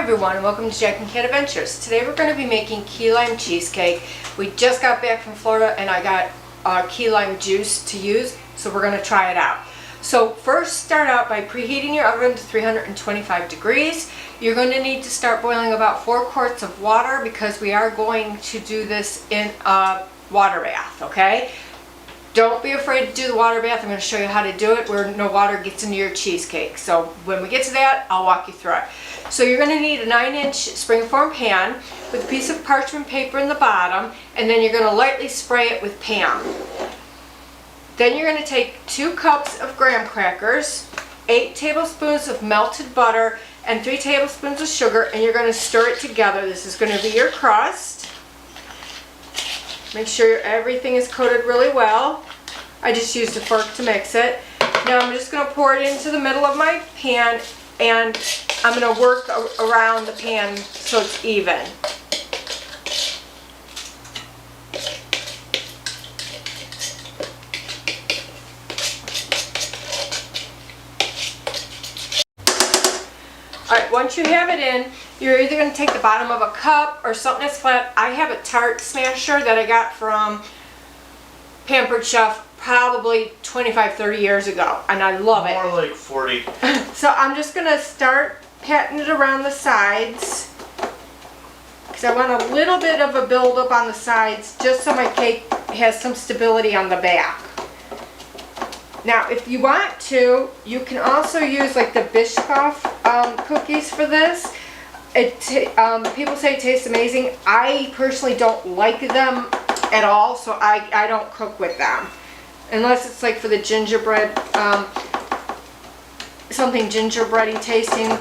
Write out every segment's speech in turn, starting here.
everyone, and welcome to Jack and Cat Adventures. Today we're going to be making key lime cheesecake. We just got back from Florida and I got key lime juice to use, so we're going to try it out. So first, start out by preheating your oven to 325 degrees. You're going to need to start boiling about 4 quarts of water because we are going to do this in a water bath, okay? Don't be afraid to do the water bath. I'm going to show you how to do it where no water gets into your cheesecake. So when we get to that, I'll walk you through it. So you're going to need a 9-inch springform pan with a piece of parchment paper in the bottom, and then you're going to lightly spray it with Pam. Then you're going to take 2 cups of graham crackers, 8 tablespoons of melted butter, and 3 tablespoons of sugar, and you're going to stir it together. This is going to be your crust. Make sure everything is coated really well. I just used a fork to mix it. Now I'm just going to pour it into the middle of my pan, and I'm going to work around the pan so it's even. Alright, once you have it in, you're either going to take the bottom of a cup or something that's flat. I have a tart smasher that I got from Pampered Chef probably 25-30 years ago, and I love it. More like 40. So I'm just going to start patting it around the sides because I want a little bit of a buildup on the sides just so my cake has some stability on the back. Now, if you want to, you can also use like the Biscoff cookies for this. People say it tastes amazing. I personally don't like them at all, so I don't cook with them. Unless it's like for the gingerbread, something gingerbready tasting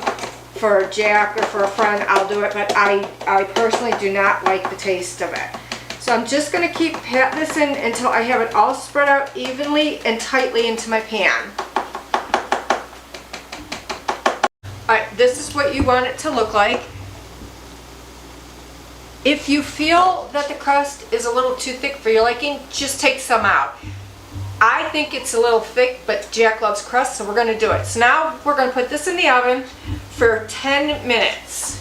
for Jack or for a friend, I'll do it, but I personally do not like the taste of it. So I'm just going to keep patting this in until I have it all spread out evenly and tightly into my pan. Alright, this is what you want it to look like. If you feel that the crust is a little too thick for your liking, just take some out. I think it's a little thick, but Jack loves crust, so we're going to do it. So now we're going to put this in the oven for 10 minutes.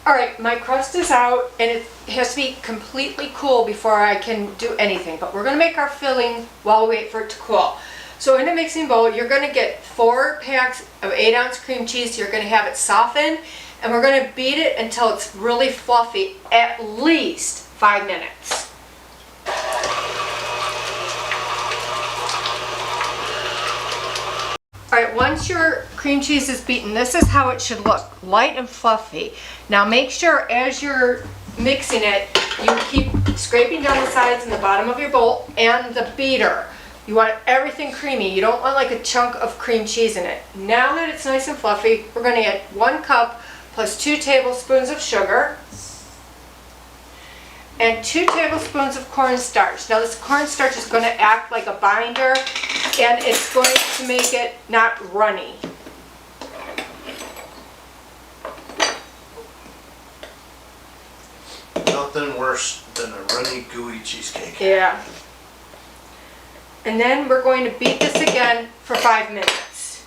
Alright, my crust is out, and it has to be completely cool before I can do anything. But we're going to make our filling while we wait for it to cool. So in a mixing bowl, you're going to get 4 packs of 8-ounce cream cheese. You're going to have it soften, and we're going to beat it until it's really fluffy, at least 5 minutes. Alright, once your cream cheese is beaten, this is how it should look, light and fluffy. Now make sure as you're mixing it, you keep scraping down the sides and the bottom of your bowl and the beater. You want everything creamy. You don't want like a chunk of cream cheese in it. Now that it's nice and fluffy, we're going to add 1 cup plus 2 tablespoons of sugar and 2 tablespoons of cornstarch. Now this cornstarch is going to act like a binder, and it's going to make it not runny. Nothing worse than a runny, gooey cheesecake. Yeah. And then we're going to beat this again for 5 minutes.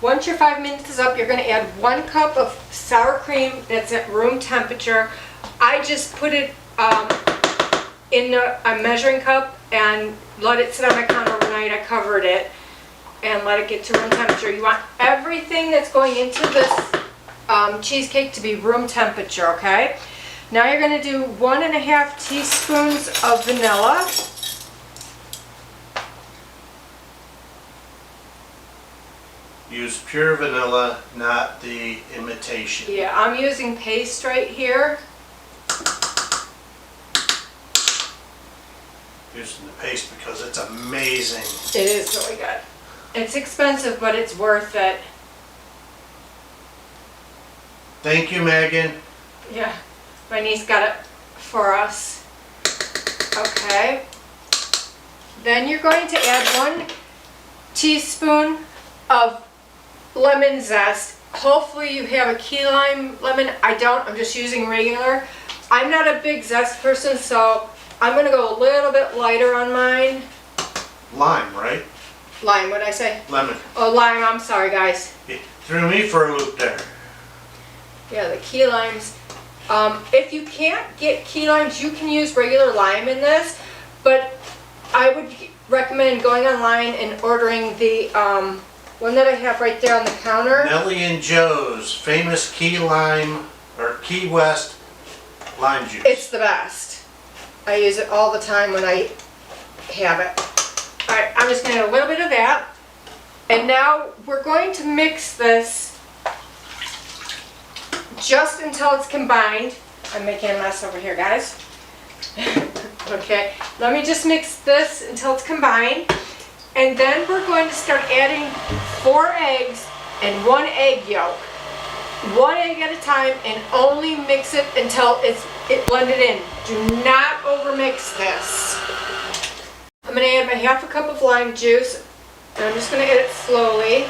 Once your 5 minutes is up, you're going to add 1 cup of sour cream that's at room temperature. I just put it in a measuring cup and let it sit on my counter overnight. I covered it and let it get to room temperature. You want everything that's going into this cheesecake to be room temperature, okay? Now you're going to do 1.5 teaspoons of vanilla. Use pure vanilla, not the imitation. Yeah, I'm using paste right here. Using the paste because it's amazing. It is really good. It's expensive, but it's worth it. Thank you, Megan. Yeah, my niece got it for us. Okay. Then you're going to add 1 teaspoon of lemon zest. Hopefully you have a key lime lemon. I don't. I'm just using regular. I'm not a big zest person, so I'm going to go a little bit lighter on mine. Lime, right? Lime, what'd I say? Lemon. Oh, lime, I'm sorry, guys. You threw me for a loop there. Yeah, the key limes. If you can't get key limes, you can use regular lime in this, but I would recommend going online and ordering the one that I have right there on the counter. Nellie and Joe's famous Key Lime, or Key West lime juice. It's the best. I use it all the time when I have it. Alright, I'm just going to add a little bit of that. And now we're going to mix this just until it's combined. I'm making a mess over here, guys. Okay, let me just mix this until it's combined. And then we're going to start adding 4 eggs and 1 egg yolk. 1 egg at a time, and only mix it until it's blended in. Do not overmix this. I'm going to add my half a cup of lime juice, and I'm just going to add it slowly.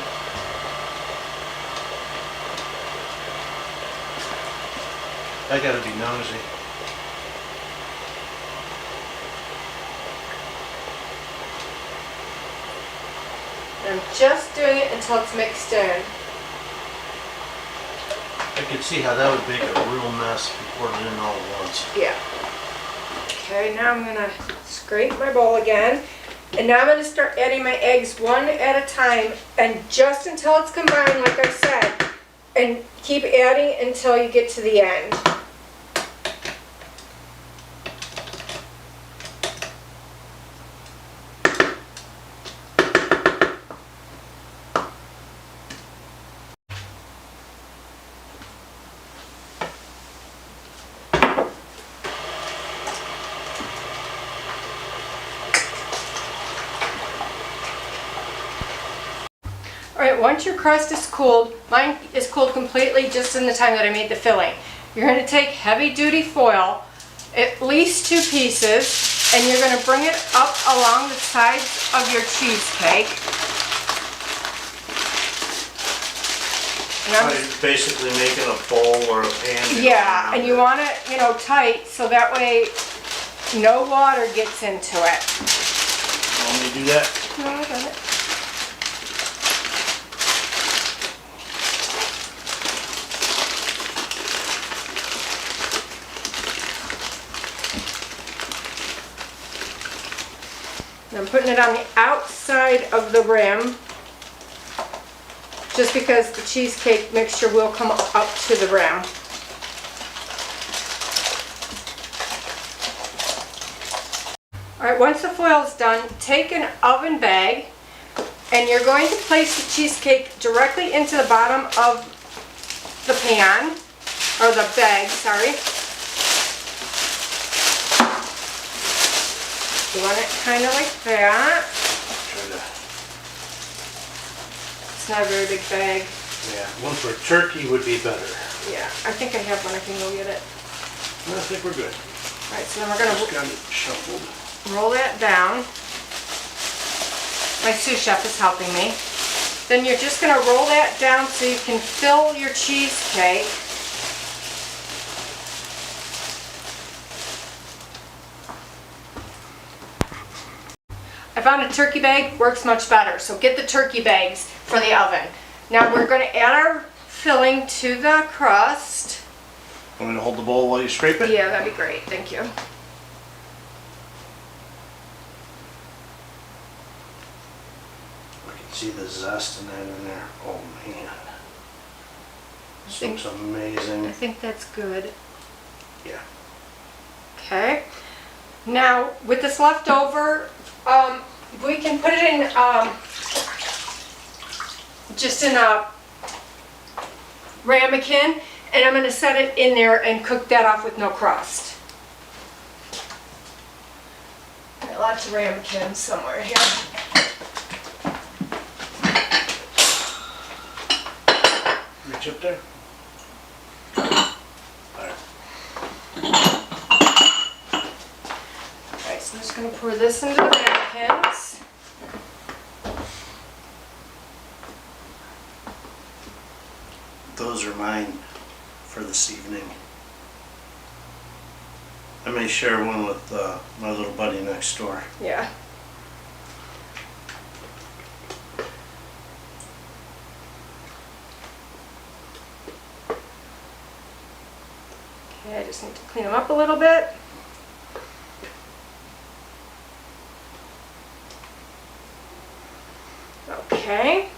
I gotta be nosy. And I'm just doing it until it's mixed in. I could see how that would make a real mess if you poured it in all at once. Yeah. Okay, now I'm going to scrape my bowl again. And now I'm going to start adding my eggs 1 at a time, and just until it's combined, like I said. And keep adding until you get to the end. Alright, once your crust is cooled, mine is cooled completely just in the time that I made the filling. You're going to take heavy duty foil, at least 2 pieces, and you're going to bring it up along the sides of your cheesecake. And I'm You're basically making a bowl or a pan. yeah, and you want it, tight so that way no water gets into it. Want me to do that? No, I got it. I'm putting it on the outside of the rim, just because the cheesecake mixture will come up to the rim. Alright, once the foil is done, take an oven bag and you're going to place the cheesecake directly into the bottom of the pan, or the bag, sorry. You want it kind of like that. Try to, It's not a very big bag. yeah, one for turkey would be better. Yeah, I think I have one. I can go get it. I think we're good. Alright, so then we're going Just to got it shuffled. roll that down. My sous chef is helping me. Then you're just going to roll that down so you can fill your cheesecake. I found a turkey bag, works much better. So get the turkey bags for the oven. Now we're going to add our filling to the crust. Want me to hold the bowl while you scrape it? Yeah, that'd be great. Thank you. I can see the zest in that in there. Oh man. This looks I amazing. think that's good. Yeah. Okay. Now, with this left over, we can put it in, just in a ramekin, and I'm going to set it in there and cook that off with no crust. Got lots of ramekins somewhere here. Reach up there. Alright, so I'm just going to pour this into the ramekins. Those are mine for this evening. I may share one with my little buddy next door. Yeah. Okay, I just need to clean them up a little bit. Okay.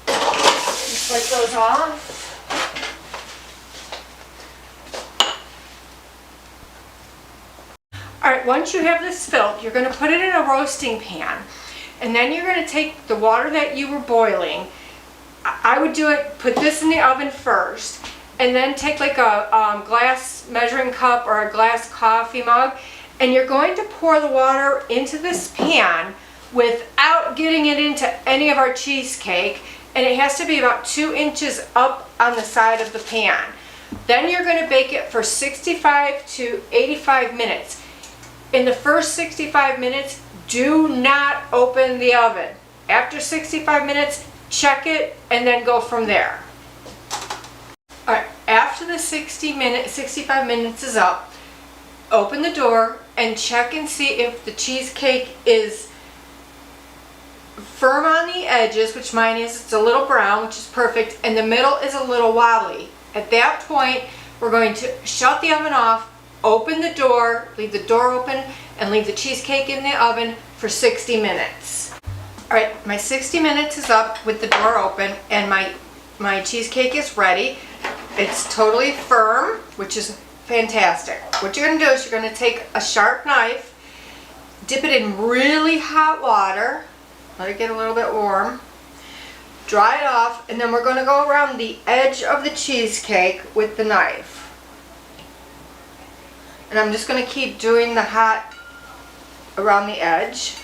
Just wipe those off. Alright, once you have this filled, you're going to put it in a roasting pan. And then you're going to take the water that you were boiling. I would do it, put this in the oven first, and then take like a glass measuring cup or a glass coffee mug, and you're going to pour the water into this pan without getting it into any of our cheesecake, and it has to be about 2 inches up on the side of the pan. Then you're going to bake it for 65 to 85 minutes. In the first 65 minutes, do not open the oven. After 65 minutes, check it and then go from there. Alright, after the 65 minutes is up, open the door and check and see if the cheesecake is firm on the edges, which mine is. It's a little brown, which is perfect, and the middle is a little wobbly. At that point, we're going to shut the oven off, open the door, leave the door open, and leave the cheesecake in the oven for 60 minutes. Alright, my 60 minutes is up with the door open, and my cheesecake is ready. It's totally firm, which is fantastic. What you're going to do is you're going to take a sharp knife, dip it in really hot water, let it get a little bit warm, dry it off, and then we're going to go around the edge of the cheesecake with the knife. And I'm just going to keep doing the hot around the edge.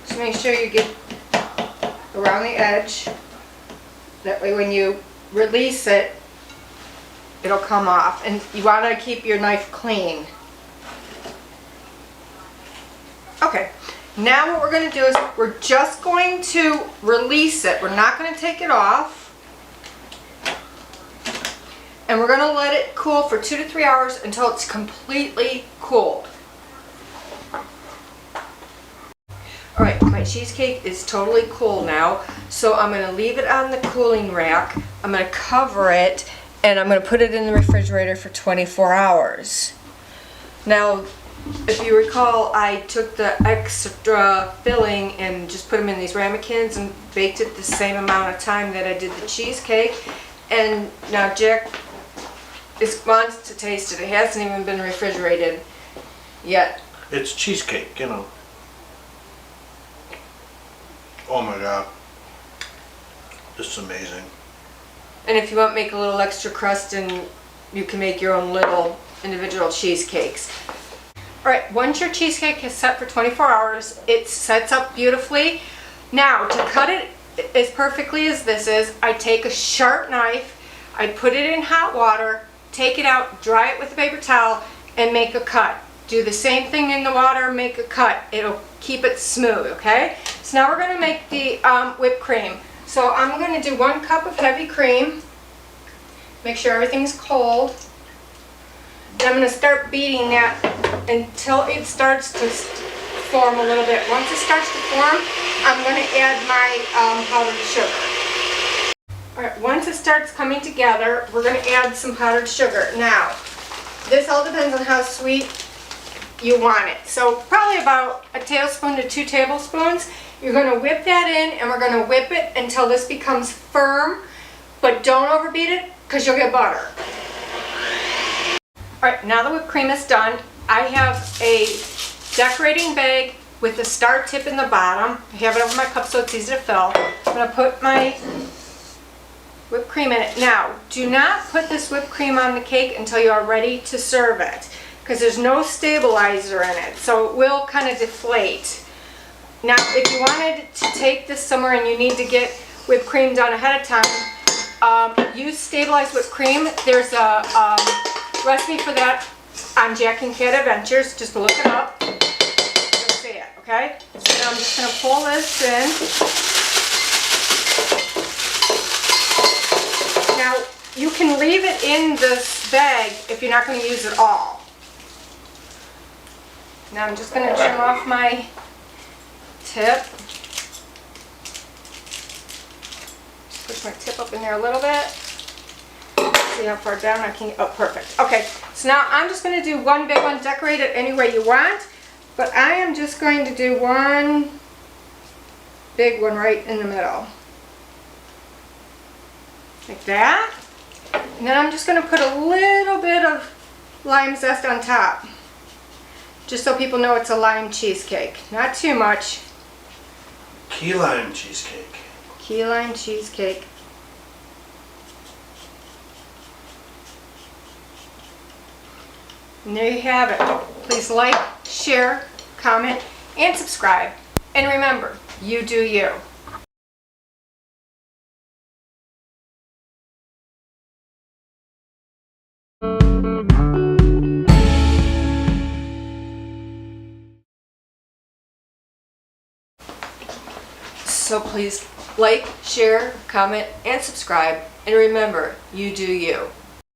Just make sure you get around the edge. That way when you release it, it'll come off. And you want to keep your knife clean. Okay, now what we're going to do is we're just going to release it. We're not going to take it off. And we're going to let it cool for 2 to 3 hours until it's completely cooled. Alright, my cheesecake is totally cool now, so I'm going to leave it on the cooling rack. I'm going to cover it, and I'm going to put it in the refrigerator for 24 hours. Now, if you recall, I took the extra filling and just put them in these ramekins and baked it the same amount of time that I did the cheesecake. And now Jack wants to taste it. It hasn't even been refrigerated yet. It's cheesecake, you know. Oh my god. This is amazing. And if you want, make a little extra crust and you can make your own little individual cheesecakes. Alright, once your cheesecake is set for 24 hours, it sets up beautifully. Now, to cut it as perfectly as this is, I take a sharp knife, I put it in hot water, take it out, dry it with a paper towel, and make a cut. Do the same thing in the water, make a cut. It'll keep it smooth, okay? So now we're going to make the whipped cream. So I'm going to do 1 cup of heavy cream. Make sure everything's cold. And I'm going to start beating that until it starts to form a little bit. Once it starts to form, I'm going to add my powdered sugar. Alright, once it starts coming together, we're going to add some powdered sugar. Now, this all depends on how sweet you want it. So probably about a tablespoon to 2 tablespoons. You're going to whip that in, and we're going to whip it until this becomes firm, but don't overbeat it because you'll get butter. Alright, now the whipped cream is done. I have a decorating bag with a star tip in the bottom. I have it over my cup so it's easy to fill. I'm going to put my whipped cream in it. Now, do not put this whipped cream on the cake until you are ready to serve it, because there's no stabilizer in it, so it will kind of deflate. Now, if you wanted to take this somewhere and you need to get whipped cream done ahead of time, use stabilized whipped cream. There's a recipe for that on Jack and Cat Adventures. Just look it up. You'll see it, okay? So now I'm just going to pull this in. Now, you can leave it in this bag if you're not going to use it all. Now I'm just going to trim off my tip. Just push my tip up in there a little bit. See how far down I can get. Oh, perfect. Okay, so now I'm just going to do one big one. Decorate it any way you want, but I am just going to do one big one right in the middle. Like that. And then I'm just going to put a little bit of lime zest on top. Just so people know it's a lime cheesecake. Not too much. Key Lime Cheesecake. Key Lime Cheesecake. And there you have it. Please like, share, comment, and subscribe. And remember, you do you. So please like, share, comment, and subscribe. And remember, you do you.